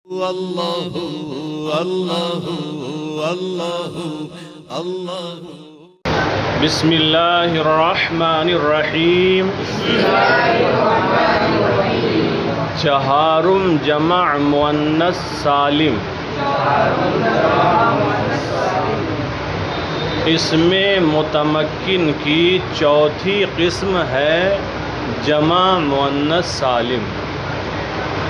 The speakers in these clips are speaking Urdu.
اللہ اللہ اللہ اللہ۔ بسم اللہ الرحمن الرحیم۔ چہارم جمع مؤنث سالم، اسم متمکن کی چوتھی قسم ہے جمع مؤنث سالم۔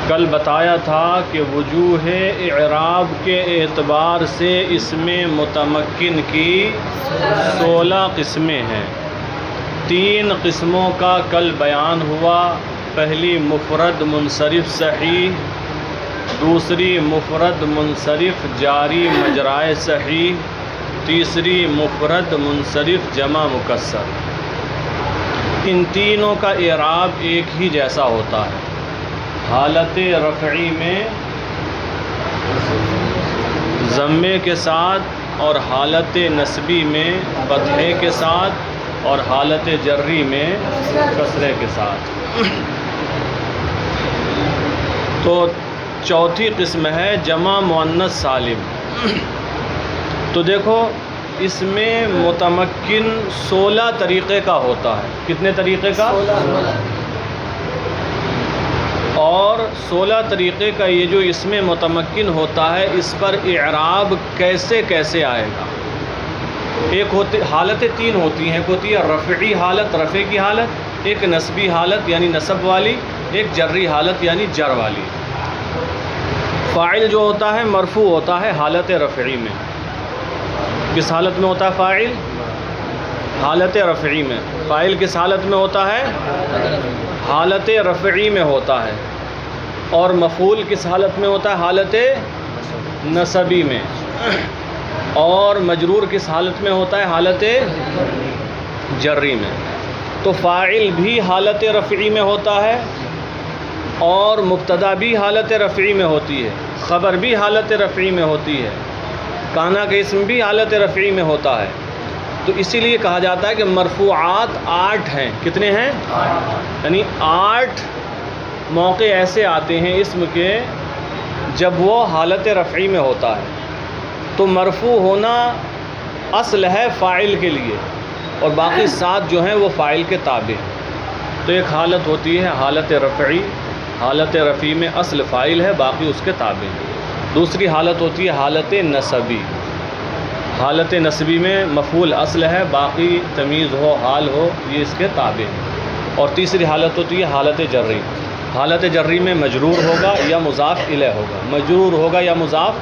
کل بتایا تھا کہ وجوہ اعراب کے اعتبار سے اسم متمکن کی 16 قسمیں ہیں۔ 3 قسموں کا کل بیان ہوا۔ پہلی مفرد منصرف صحیح، دوسری مفرد منصرف جاری مجرائے صحیح، تیسری مفرد منصرف جمع مکسر۔ ان تینوں کا اعراب ایک ہی جیسا ہوتا ہے۔ حالت رفعی میں ضمے کے ساتھ، اور حالت نصبی میں فتحے کے ساتھ، اور حالت جری میں کسرے کے ساتھ۔ تو چوتھی قسم ہے جمع مؤنث سالم۔ تو دیکھو اس میں متمکن 16 طریقے کا ہوتا ہے۔ کتنے طریقے کا؟ اور 16 طریقے کا یہ جو اس میں متمکن ہوتا ہے، اس پر اعراب کیسے کیسے آئے گا؟ ایک حالتیں 3 ہوتی ہیں۔ ایک ہوتی ہے رفعی حالت، رفع کی حالت، ایک نصبی حالت یعنی نصب والی، ایک جری حالت یعنی جر والی۔ فاعل جو ہوتا ہے مرفوع ہوتا ہے حالت رفعی میں۔ کس حالت میں ہوتا ہے فاعل؟ حالت رفعی میں۔ فاعل کس حالت میں ہوتا ہے؟ حالت رفعی میں ہوتا ہے۔ اور مفعول کس حالت میں ہوتا ہے؟ حالت نصبی میں۔ اور مجرور کس حالت میں ہوتا ہے؟ حالت جری میں۔ تو فاعل بھی حالت رفعی میں ہوتا ہے، اور مبتدا بھی حالت رفعی میں ہوتی ہے، خبر بھی حالت رفعی میں ہوتی ہے، کانا کا اسم بھی حالت رفعی میں ہوتا ہے۔ تو اسی لیے کہا جاتا ہے کہ مرفوعات 8 ہیں۔ کتنے ہیں؟ یعنی 8 موقع ایسے آتے ہیں اسم کے جب وہ حالت رفعی میں ہوتا ہے۔ تو مرفوع ہونا اصل ہے فاعل کے لیے، اور باقی 7 جو ہیں وہ فاعل کے تابع ہیں۔ تو ایک حالت ہوتی ہے حالت رفعی، حالت رفعی میں اصل فاعل ہے، باقی اس کے تابع ہیں۔ دوسری حالت ہوتی ہے حالت نصبی۔ حالت نصبی میں مفعول اصل ہے، باقی تمیز ہو حال ہو یہ اس کے تابع ہیں۔ اور تیسری حالت ہوتی ہے حالت جری۔ حالت جری میں مجرور ہوگا یا مضاف الیہ ہوگا، مجرور ہوگا یا مضاف۔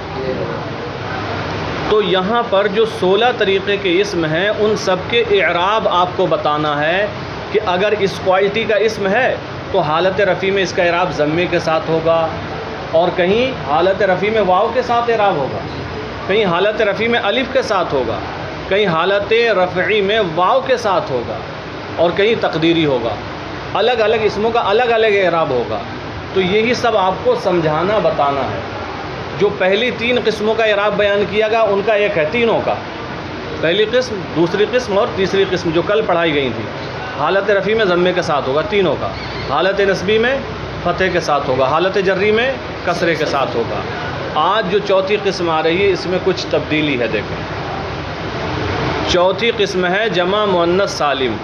تو یہاں پر جو 16 طریقے کے اسم ہیں ان سب کے اعراب آپ کو بتانا ہے کہ اگر اس کوالٹی کا اسم ہے تو حالت رفعی میں اس کا اعراب ضمے کے ساتھ ہوگا، اور کہیں حالت رفعی میں واو کے ساتھ اعراب ہوگا، کہیں حالت رفعی میں الف کے ساتھ ہوگا، کہیں حالت رفعی میں واو کے ساتھ ہوگا، اور کہیں تقدیری ہوگا۔ الگ الگ اسموں کا الگ الگ اعراب ہوگا۔ تو یہی سب آپ کو سمجھانا بتانا ہے۔ جو پہلی 3 قسموں کا اعراب بیان کیا گیا ان کا ایک ہے تینوں کا، پہلی قسم، دوسری قسم اور تیسری قسم جو کل پڑھائی گئی تھی۔ حالت رفعی میں ضمے کے ساتھ ہوگا تینوں کا، حالت نصبی میں فتح کے ساتھ ہوگا، حالت جری میں کسرے کے ساتھ ہوگا۔ آج جو چوتھی قسم آ رہی ہے اس میں کچھ تبدیلی ہے۔ دیکھیں چوتھی قسم ہے جمع مؤنث سالم۔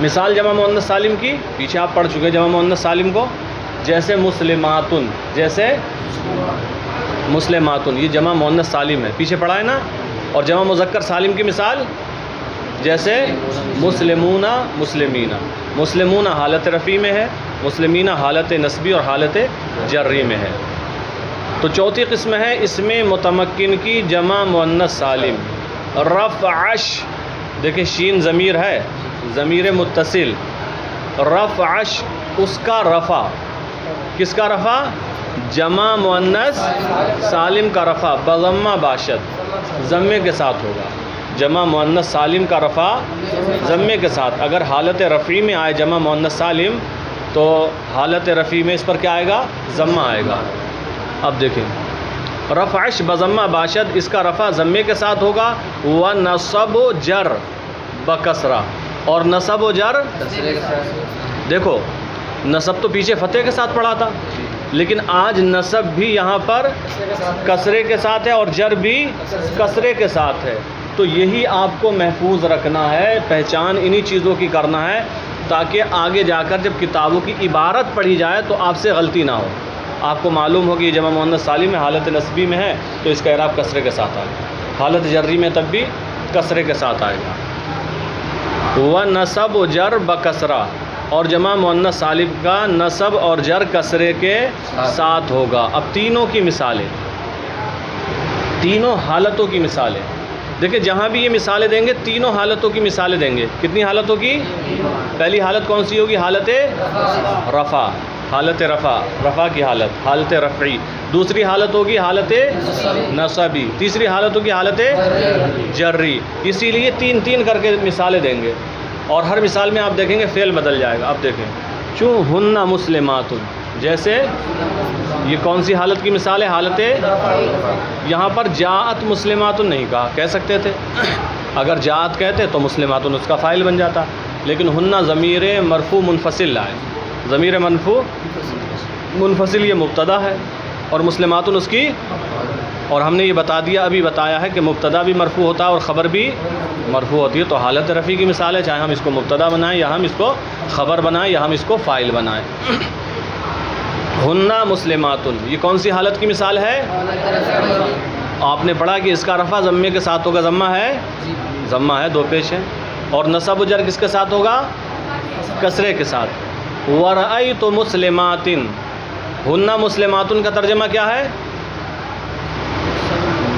مثال جمع مؤنث سالم کی پیچھے آپ پڑھ چکے جمع مؤنث سالم کو، جیسے مسلماتن، جیسے مسلماتن، یہ جمع مؤنث سالم ہے، پیچھے پڑھا ہے نا۔ اور جمع مذکر سالم کی مثال جیسے مسلمون، مسلمین۔ مسلمون حالت رفعی میں ہے، مسلمین حالت نصبی اور حالت جری میں ہے۔ تو چوتھی قسم ہے اسم متمکن کی جمع مؤنث سالم۔ رفعش، دیکھیں شین ضمیر ہے، ضمیر متصل۔ رفعش، اس کا رفع، کس کا رفع؟ جمع مؤنث سالم کا رفع بضمہ باشد، ضمے کے ساتھ ہوگا۔ جمع مؤنث سالم کا رفع ضمے کے ساتھ۔ اگر حالت رفعی میں آئے جمع مؤنث سالم تو حالت رفعی میں اس پر کیا آئے گا؟ ضمہ آئے گا۔ اب دیکھیں رفعش بضمہ باشد، اس کا رفع ضمے کے ساتھ ہوگا۔ ونصب جر بکسرہ، اور نصب و جر دیکھو نصب تو پیچھے فتح کے ساتھ پڑھا تھا، لیکن آج نصب بھی یہاں پر کسرے کے ساتھ ہے اور جر بھی کسرے کے ساتھ ہے. تو یہی آپ کو محفوظ رکھنا ہے، پہچان انہی چیزوں کی کرنا ہے تاکہ آگے جا کر جب کتابوں کی عبارت پڑھی جائے تو آپ سے غلطی نہ ہو. آپ کو معلوم ہو کہ یہ جمع مؤنث سالم میں حالت نصبی میں ہے تو اس کا اعراب کسرے کے ساتھ آئے گا، حالت جری میں تب بھی کسرے کے ساتھ آئے گا. وَنَصَبُ جر بکسرہ، اور جمع مؤنث سالم کا نصب اور جر کسرے کے ساتھ ہوگا. اب تینوں کی مثالیں، تینوں حالتوں کی مثالیں دیکھیں. جہاں بھی یہ مثالیں دیں گے تینوں حالتوں کی مثالیں دیں گے. کتنی حالتوں کی؟ پہلی حالت کون سی ہوگی؟ حالت رفع، حالت رفع کی حالت، حالت رفعی. دوسری حالت ہوگی حالت نصبی. تیسری حالت ہوگی حالت جری. اسی لیے تین تین کر کے مثالیں دیں گے اور ہر مثال میں آپ دیکھیں گے فعل بدل جائے گا. آپ دیکھیں چوں ہن مسلمات، جیسے یہ کون سی حالت کی مثال ہے؟ حالت، یہاں پر جاءت مسلمات نہیں کہا، کہہ سکتے تھے. اگر جاءت کہتے تو مسلمات اس کا فاعل بن جاتا، لیکن ہن ضمیر مرفوع منفصل لائے. ضمیر مرفوع منفصل یہ مبتدا ہے اور مسلمات اس کی، اور ہم نے یہ بتا دیا، ابھی بتایا ہے کہ مبتدا بھی مرفوع ہوتا ہے اور خبر بھی مرفوع ہوتی ہے. تو حالت رفع کی مثال ہے، چاہے ہم اس کو مبتدا بنائیں یا ہم اس کو خبر بنائیں یا ہم اس کو فاعل بنائیں. ہن مسلمات، یہ کون سی حالت کی مثال ہے؟ آپ نے پڑھا کہ اس کا رفع ضمے کے ساتھ ہوگا. ضمہ ہے، ضمہ ہے، دو پیش ہے. اور نصب و جر کس کے ساتھ ہوگا؟ کسرے کے ساتھ. وَرَأَيْتُ مُسْلِمَاتٍ، ہن مسلمات کا ترجمہ کیا ہے؟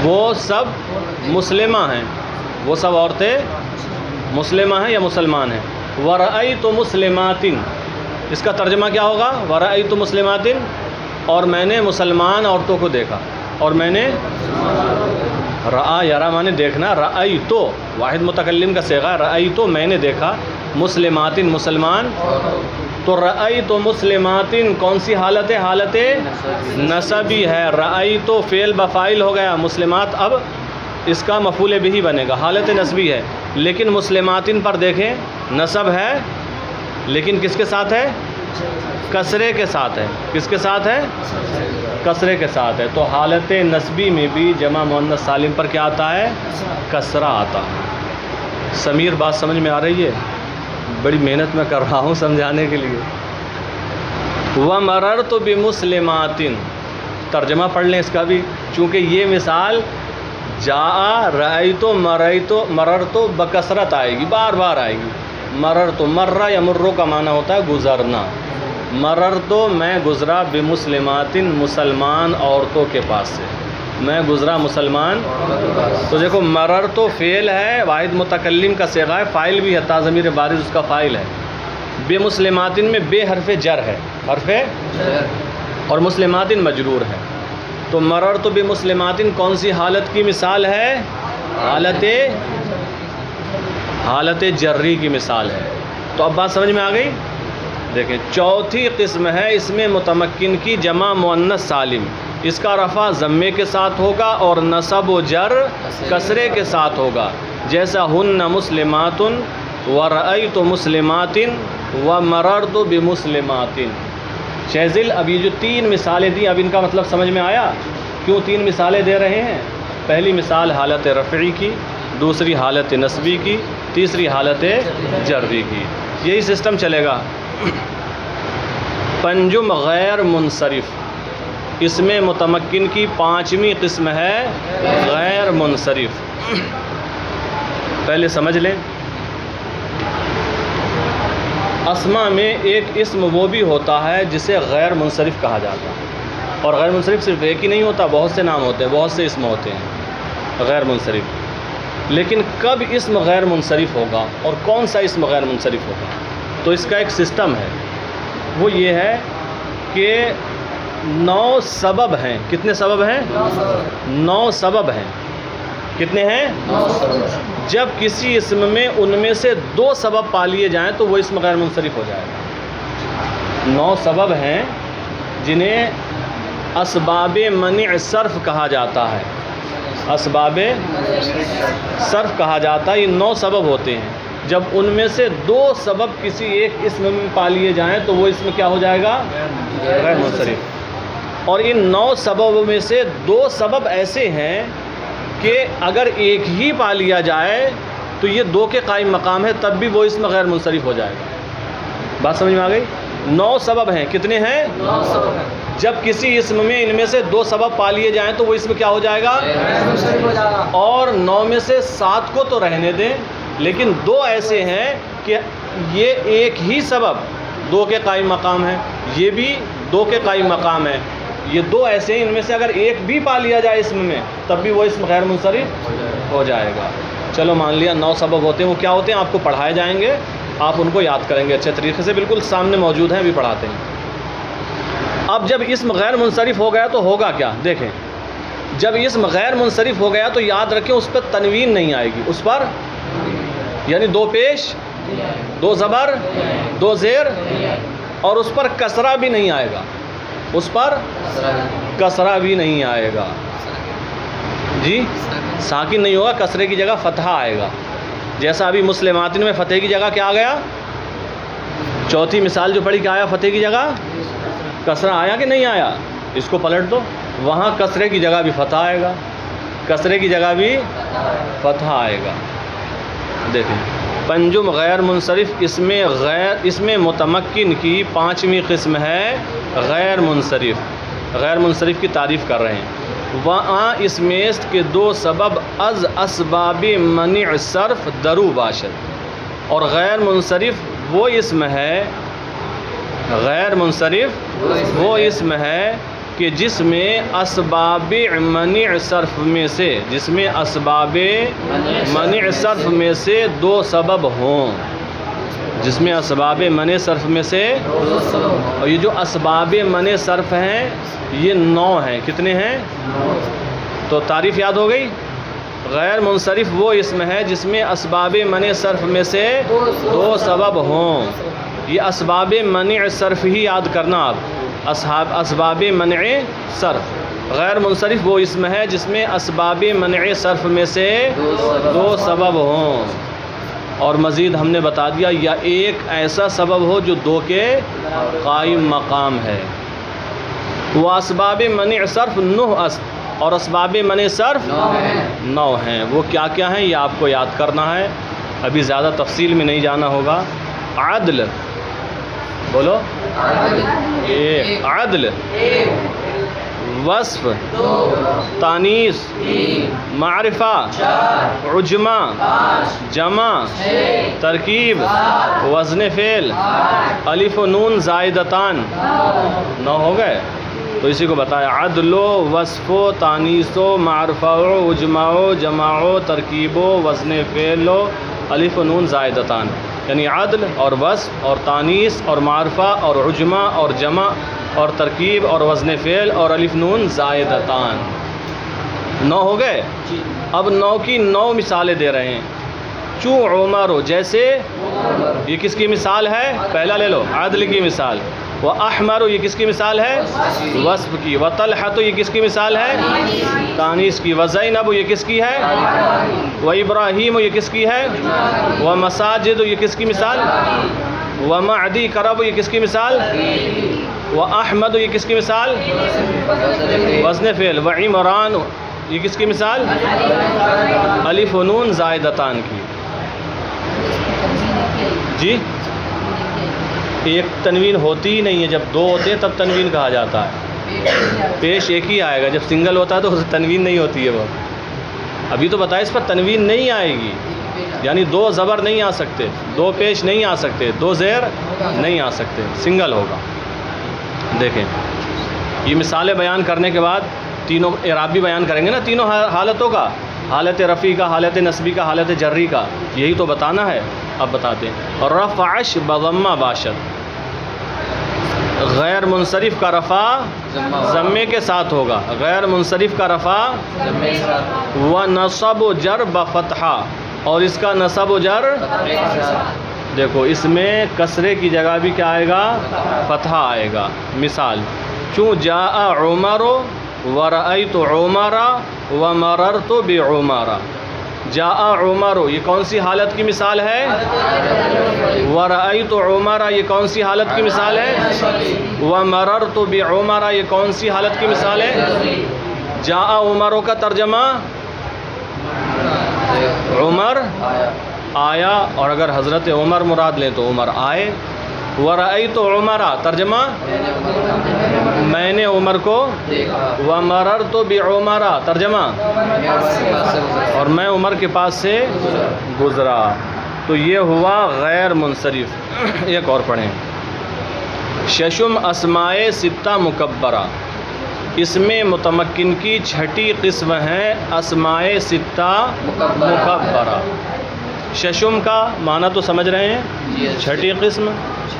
وہ سب مسلمہ ہیں، وہ سب عورتیں مسلمہ ہیں یا مسلمان ہیں. وَرَأَيْتُ مُسْلِمَاتٍ، اس کا ترجمہ کیا ہوگا؟ وَرَأَيْتُ مُسْلِمَاتٍ، اور میں نے مسلمان عورتوں کو دیکھا. اور میں نے رأى یرا مانے دیکھنا، رأیتو واحد متکلم کا صیغہ، رأیتو میں نے دیکھا، مسلمات مسلمان. تو رأیتو مسلمات کون سی حالت ہے؟ حالت نصبی ہے. رأیتو فعل بفاعل ہو گیا، مسلمات اب اس کا مفعول بہ بنے گا، حالت نصبی ہے. لیکن مسلمات پر دیکھیں نصب ہے لیکن کس کے ساتھ ہے؟ کسرے کے ساتھ ہے. کس کے ساتھ ہے؟ کسرے کے ساتھ ہے. تو حالت نصبی میں بھی جمع مؤنث سالم پر کیا آتا ہے؟ کسرہ آتا ہے. سمیر بات سمجھ میں آ رہی ہے؟ بڑی محنت میں کر رہا ہوں سمجھانے کے لیے. وَمَرَرْتُ بِمُسْلِمَاتٍ، ترجمہ پڑھ لیں اس کا بھی، چونکہ یہ مثال جاء رأیتو مررتو بکثرت آئے گی، بار بار آئے گی. مررتو، مرہ یا مرو کا معنی ہوتا ہے گزرنا. مررتو میں گزرا، بمسلمات مسلمان عورتوں کے پاس سے، میں گزرا مسلمان. تو دیکھو مررتو فعل ہے، واحد متکلم کا صیغہ ہے، فاعل بھی ہے، تا ضمیر بارز اس کا فاعل ہے. بمسلمات میں بے حرف جر ہے، حرف اور مسلمات مجرور ہے. تو مررتو بمسلمات کون سی حالت کی مثال ہے؟ حالت جری کی مثال ہے. تو اب بات سمجھ میں آ گئی؟ دیکھیں چوتھی قسم ہے اس میں متمکن کی جمع مؤنث سالم. اس کا رفع ضمے کے ساتھ ہوگا اور نصب و جر کسرے کے ساتھ ہوگا. جیسا ہن مسلمات، ورأیت مسلمات، ومررت بمسلمات. شہزل اب یہ جو تین مثالیں دیں اب ان کا مطلب سمجھ میں آیا کیوں تین مثالیں دے رہے ہیں؟ پہلی مثال حالت رفعی کی، دوسری حالت نصبی کی، تیسری حالت جری کی. یہی سسٹم چلے گا. پنجم غیر منصرف، اس میں متمکن کی پانچویں قسم ہے غیر منصرف. پہلے سمجھ لیں، اسما میں ایک اسم وہ بھی ہوتا ہے جسے غیر منصرف کہا جاتا ہے. اور غیر منصرف صرف ایک ہی نہیں ہوتا، بہت سے نام ہوتے ہیں، بہت سے اسم ہوتے ہیں غیر منصرف. لیکن کب اسم غیر منصرف ہوگا اور کون سا اسم غیر منصرف ہوگا؟ تو اس کا ایک سسٹم ہے، وہ یہ ہے کہ 9 سبب ہیں. کتنے سبب ہیں؟ 9 سبب ہیں. کتنے ہیں؟ جب کسی اسم میں ان میں سے 2 سبب پا لیے جائیں تو وہ اسم غیر منصرف ہو جائے گا. 9 سبب ہیں جنہیں اسباب منع صرف کہا جاتا ہے. اسباب صرف کہا جاتا ہے. یہ 9 سبب ہوتے ہیں. جب ان میں سے 2 سبب کسی ایک اسم میں پا لیے جائیں تو وہ اسم کیا ہو جائے گا؟ غیر منصرف. اور ان 9 سببوں میں سے 2 سبب ایسے ہیں کہ اگر ایک ہی پا لیا جائے تو یہ 2 کے قائم مقام ہے، تب بھی وہ اسم غیر منصرف ہو جائے گا۔ بات سمجھ میں آ گئی؟ 9 سبب ہیں، کتنے ہیں؟ 9 سبب ہے۔ جب کسی اسم میں ان میں سے 2 سبب پا لیے جائیں تو وہ اسم کیا ہو جائے گا؟ منصرف ہو جائے گا۔ اور 9 میں سے 7 کو تو رہنے دیں، لیکن 2 ایسے ہیں کہ یہ ایک ہی سبب 2 کے قائم مقام ہے، یہ بھی 2 کے قائم مقام ہے۔ یہ 2 ایسے ہیں، ان میں سے اگر ایک بھی پا لیا جائے اسم میں تب بھی وہ اسم غیر منصرف ہو جائے گا۔ چلو مان لیا 9 سبب ہوتے ہیں، وہ کیا ہوتے ہیں آپ کو پڑھائے جائیں گے، آپ ان کو یاد کریں گے اچھے طریقے سے، بالکل سامنے موجود ہیں، ابھی پڑھاتے ہیں۔ اب جب اسم غیر منصرف ہو گیا تو ہوگا کیا؟ دیکھیں، جب اسم غیر منصرف ہو گیا تو یاد رکھیں اس پر تنوین نہیں آئے گی، اس پر یعنی 2 پیش، 2 زبر، 2 زیر، اور اس پر کسرہ بھی نہیں آئے گا، اس پر کسرہ بھی نہیں آئے گا، جی ساکن نہیں ہوگا، کسرے کی جگہ فتحہ آئے گا، جیسا ابھی مسلماتن میں فتح کی جگہ کیا آ گیا؟ چوتھی مثال جو پڑھی کیا آیا فتح کی جگہ؟ کسرہ آیا کہ نہیں آیا؟ اس کو پلٹ دو، وہاں کسرے کی جگہ بھی فتح آئے گا، کسرے کی جگہ بھی فتح آئے گا۔ دیکھیں، پنجم غیر منصرف اسم متمکن کی 5ویں قسم ہے غیر منصرف۔ غیر منصرف کی تعریف کر رہے ہیں۔ وہاں اس میں کے 2 سبب از اسباب منع صرف درو باشد، اور غیر منصرف وہ اسم ہے، غیر منصرف وہ اسم ہے کہ جس میں اسباب منع صرف میں سے، جس میں اسباب منع صرف میں سے 2 سبب ہوں، جس میں اسباب منع صرف میں سے، اور یہ جو اسباب منع صرف ہیں یہ 9 ہیں، کتنے ہیں؟ تو تعریف یاد ہو گئی؟ غیر منصرف وہ اسم ہے جس میں اسباب منع صرف میں سے 2 سبب ہوں، یہ اسباب منع صرف ہی یاد کرنا آپ، اسباب منع صرف۔ غیر منصرف وہ اسم ہے جس میں اسباب منع صرف میں سے 2 سبب ہوں، اور مزید ہم نے بتا دیا یا ایک ایسا سبب ہو جو 2 کے قائم مقام ہے۔ وہ اسباب منع صرف 9 اور اسباب منع صرف 9 ہیں۔ وہ کیا کیا ہیں یہ آپ کو یاد کرنا ہے، ابھی زیادہ تفصیل میں نہیں جانا ہوگا۔ عدل، بولو، ایک عدل، وصف، تانیث، معرفہ، عجمہ، جمع، ترکیب، وزن فعل، الف و نون زائدتان، 9 ہو گئے۔ تو اسی کو بتایا، عدل و وصف و تانیث و معرفہ و عجمہ و جمع و ترکیب و وزن فعل و الف و نون زائدتان، یعنی عدل اور وصف اور تانیث اور معرفہ اور عجمہ اور جمع اور ترکیب اور وزن فعل اور الف نون زائدتان، 9 ہو گئے۔ اب 9 کی 9 مثالیں دے رہے ہیں۔ چو عمر، جیسے یہ کس کی مثال ہے؟ پہلا لے لو، عدل کی مثال۔ وہ احمر، یہ کس کی مثال ہے؟ وصف کی۔ وہ طلحہ، یہ کس کی مثال ہے؟ تانیث کی۔ وہ زینب، یہ کس کی ہے؟ وہ ابراہیم، یہ کس کی ہے؟ وہ مساجد، یہ کس کی مثال؟ وہ معدی کرب، یہ کس کی مثال؟ وہ احمد، یہ کس کی مثال؟ وزن فعل۔ وہ عمران، یہ کس کی مثال؟ الف و نون زائدتان کی۔ جی ایک تنوین ہوتی ہی نہیں ہے، جب 2 ہوتے ہیں تب تنوین کہا جاتا ہے، پیش ایک ہی آئے گا، جب سنگل ہوتا ہے تو تنوین نہیں ہوتی ہے۔ وہ ابھی تو بتایا اس پر تنوین نہیں آئے گی، یعنی 2 زبر نہیں آ سکتے، 2 پیش نہیں آ سکتے، 2 زیر نہیں آ سکتے، سنگل ہوگا۔ دیکھیں یہ مثالیں بیان کرنے کے بعد تینوں اعراب بھی بیان کریں گے نا، تینوں حالتوں کا، حالت رفعی کا، حالت نصبی کا، حالت جری کا، یہی تو بتانا ہے، اب بتاتے ہیں۔ رفعش بضمہ باشد، غیر منصرف کا رفع ضمے کے ساتھ ہوگا، غیر منصرف کا رفع و نصب و جر بفتحہ، اور اس کا نصب و جر، دیکھو اس میں کسرے کی جگہ بھی کیا آئے گا؟ فتحہ آئے گا۔ مثال، چوں جاء عمر ورأیت عمر ومررت بعمر، جاء عمر یہ کون سی حالت کی مثال ہے؟ ورأیت عمر یہ کون سی حالت کی مثال ہے؟ ومررت بعمر یہ کون سی حالت کی مثال ہے؟ جاء عمر کا ترجمہ عمر آیا، اور اگر حضرت عمر مراد لیں تو عمر آئے۔ ورأیت عمر ترجمہ میں نے عمر کو، ومررت بعمر ترجمہ اور میں عمر کے پاس سے گزرا۔ تو یہ ہوا غیر منصرف۔ ایک اور پڑھیں، ششم اسماء ستہ مکبرہ، اس میں متمکن کی چھٹی قسم ہے اسماء ستہ مکبرہ۔ ششم کا معنی تو سمجھ رہے ہیں، چھٹی قسم،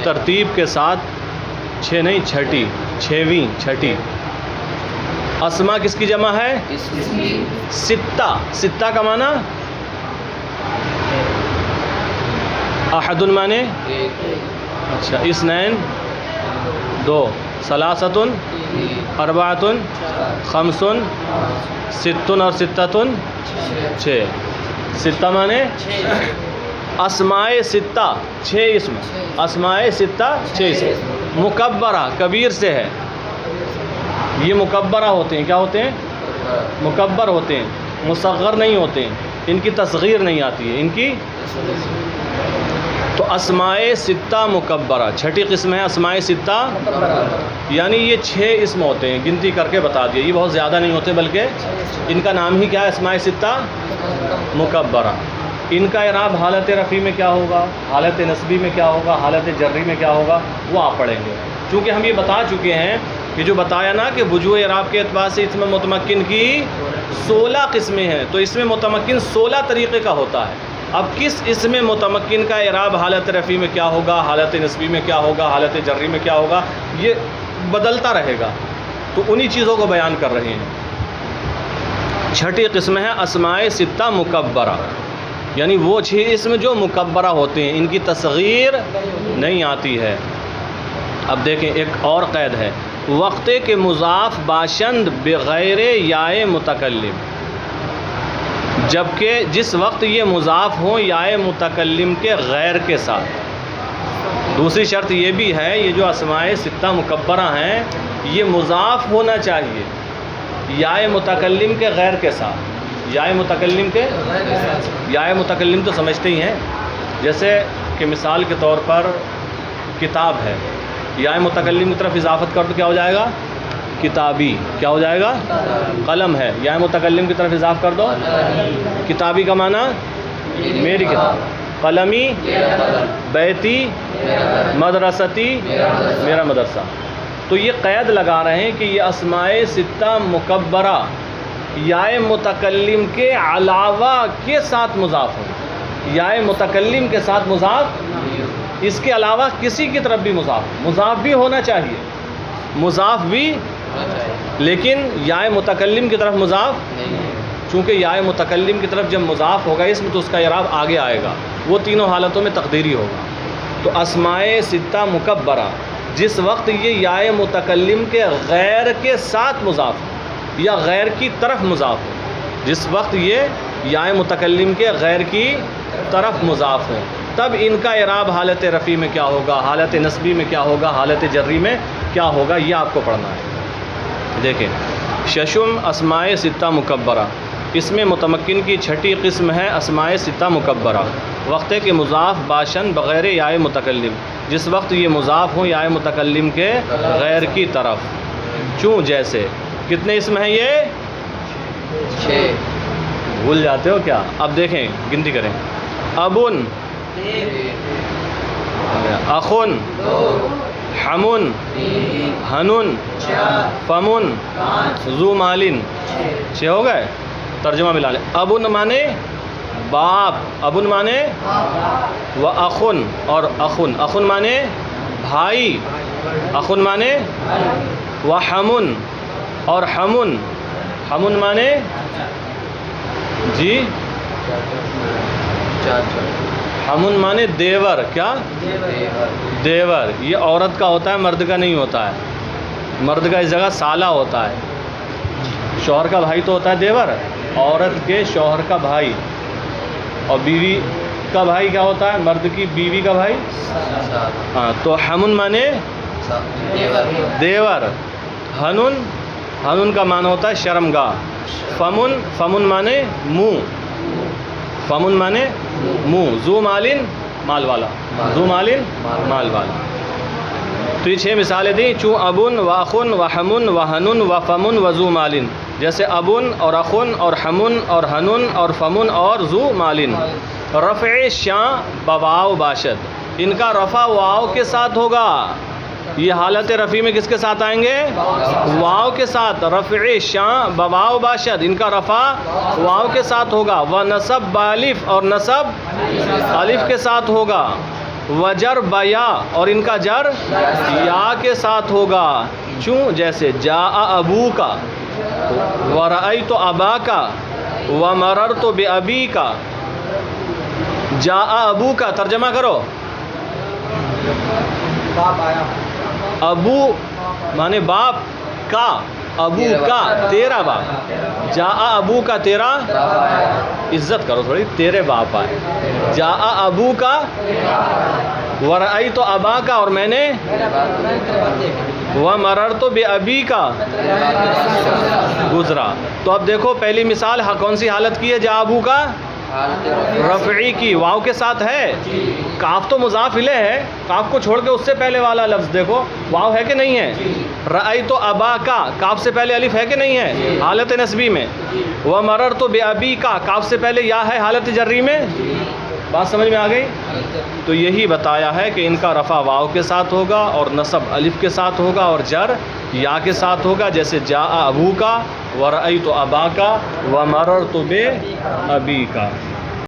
ترتیب کے ساتھ، چھ نہیں چھٹی، چھویں چھٹی۔ اسما کس کی جمع ہے؟ ستہ۔ ستہ کا معنی احد معنی اچھا، اثنین دو، ثلاثۃ اربعۃ خمس ست اور ستۃ چھ۔ ستہ معنی اسماء ستہ چھ اسم، اسماء ستہ چھ اسم۔ مکبرہ کبیر سے ہے، یہ مکبرہ ہوتے ہیں، کیا ہوتے ہیں؟ مکبر ہوتے ہیں، مصغر نہیں ہوتے ہیں، ان کی تصغیر نہیں آتی ہے، ان کی۔ تو اسماء ستہ مکبرہ چھٹی قسم ہے اسماء ستہ، یعنی یہ چھ اسم ہوتے ہیں، گنتی کر کے بتا دیا، یہ بہت زیادہ نہیں ہوتے، بلکہ ان کا نام ہی کیا ہے؟ اسماء ستہ مکبرہ۔ ان کا اعراب حالت رفیع میں کیا ہوگا، حالت نصبی میں کیا ہوگا، حالت جری میں کیا ہوگا، وہ آپ پڑھیں گے۔ چونکہ ہم یہ بتا چکے ہیں کہ جو بتایا نا کہ وجوہ اعراب کے اعتبار سے اسم متمکن کی 16 قسمیں ہیں، تو اسم متمکن 16 طریقے کا ہوتا ہے۔ اب کس اسم متمکن کا اعراب حالت رفیع میں کیا ہوگا، حالت نصبی میں کیا ہوگا، حالت جری میں کیا ہوگا، یہ بدلتا رہے گا، تو انہی چیزوں کو بیان کر رہے ہیں۔ چھٹی قسم ہے اسماء ستہ مکبرہ، یعنی وہ چھ اسم جو مکبرہ ہوتے ہیں، ان کی تصغیر نہیں آتی ہے۔ اب دیکھیں ایک اور قید ہے، وقت کے مضاف باشند بغیر یائے متکلم، جبکہ جس وقت یہ مضاف ہوں یائے متکلم کے غیر کے ساتھ۔ دوسری شرط یہ بھی ہے، یہ جو اسماء ستہ مکبرہ ہیں یہ مضاف ہونا چاہیے یائے متکلم کے غیر کے ساتھ۔ یائے متکلم کے، یائے متکلم تو سمجھتے ہی ہیں، جیسے کہ مثال کے طور پر کتاب ہے، یائے متکلم کی طرف اضافت کر تو کیا ہو جائے گا؟ کتابی۔ کیا ہو جائے گا؟ قلم ہے، یائے متکلم کی طرف اضافہ کر دو کتابی کا معنی میری کتاب، قلمی بیتی مدرستی میرا مدرسہ۔ تو یہ قید لگا رہے ہیں کہ یہ اسماء ستہ مکبرہ یائے متکلم کے علاوہ کے ساتھ مضاف ہوں، یائے متکلم کے ساتھ مضاف، اس کے علاوہ کسی کی طرف بھی مضاف بھی ہونا چاہیے، مضاف بھی، لیکن یائے متکلم کی طرف مضاف، چونکہ یائے متکلم کی طرف جب مضاف ہوگا اس میں تو اس کا اعراب آگے آئے گا، وہ تینوں حالتوں میں تقدیری ہوگا۔ تو اسماء ستہ مکبرہ جس وقت یہ یائے متکلم کے غیر کے ساتھ مضاف ہو یا غیر کی طرف مضاف ہو، جس وقت یہ یائے متکلم کے غیر کی طرف مضاف ہو، تب ان کا اعراب حالت رفیع میں کیا ہوگا، حالت نصبی میں کیا ہوگا، حالت جری میں کیا ہوگا، یہ آپ کو پڑھنا ہے۔ دیکھیں ششم اسماء ستہ مکبرہ، اس میں متمکن کی چھٹی قسم ہے اسماء ستہ مکبرہ، وقت کے مضاف باشن بغیر یائے متکلم، جس وقت یہ مضاف ہوں یائے متکلم کے غیر کی طرف، چوں جیسے۔ کتنے اسم ہیں یہ؟ 6۔ بھول جاتے ہو کیا؟ اب دیکھیں گنتی کریں، ابن، اخن، حمن، ہنن، فمن، ذو مالن، 6 ہو گئے۔ ترجمہ ملا لیں، ابن مانے باپ، ابن مانے و اخن، اور اخن، اخن مانے بھائی، اخن مانے و حمن، اور حمن، حمن مانے جی حمن مانے دیور، کیا؟ دیور۔ یہ عورت کا ہوتا ہے، مرد کا نہیں ہوتا ہے، مرد کا اس جگہ سالہ ہوتا ہے، شوہر کا بھائی تو ہوتا ہے دیور، عورت کے شوہر کا بھائی اور بیوی کا بھائی کیا ہوتا ہے؟ مرد کی بیوی کا بھائی، ہاں، تو حمن مانے دیور، ہنن کا معنی ہوتا ہے شرمگاہ، فمن مانے منہ، فمن مانے منہ، ذو مالن مال والا، ذو مالن مال والا۔ تو یہ 6 مثالیں دیں، چوں ابن و اخن و حمن و ہنن و فمن و ذو مالن، جیسے ابن اور اخن اور حمن اور ہنن اور فمن اور ذو مالن۔ رفع شاں بواو باشد، ان کا رفع واو کے ساتھ ہوگا، یہ حالت رفع میں کس کے ساتھ آئیں گے؟ واو کے ساتھ۔ رفع شاں بواو باشد، ان کا رفع واو کے ساتھ ہوگا۔ و نصب بالف، اور نصب الف کے ساتھ ہوگا۔ وجر بیا، اور ان کا جر یا کے ساتھ ہوگا، چوں جیسے جاء ابو کا، ورأیت ابا کا، ومررت بابی کا۔ جاء ابو کا ترجمہ کرو، باپ آیا، ابو مانے باپ کا، ابو کا تیرا باپ، جاء ابو کا تیرا، عزت کرو تھوڑی، تیرے باپ آئے۔ جاء ابو کا، ورأیت ابا کا، اور میں نے، ومررت بابی کا، گزرا۔ تو اب دیکھو پہلی مثال کون سی حالت کی ہے؟ جاء ابو کا رفعی کی، واو کے ساتھ ہے، کاف تو مضاف الیہ ہے، کاف کو چھوڑ کے اس سے پہلے والا لفظ دیکھو واو ہے کہ نہیں ہے؟ رأیت ابا کا، کاف سے پہلے الف ہے کہ نہیں ہے حالت نصبی میں؟ ومررت بابی کا، کاف سے پہلے یا ہے حالت جری میں؟ بات سمجھ میں آ گئی؟ تو یہی بتایا ہے کہ ان کا رفع واو کے ساتھ ہوگا، اور نصب الف کے ساتھ ہوگا، اور جر یا کے ساتھ ہوگا، جیسے جاء ابو کا، ورأیت ابا کا، ومررت بابی کا۔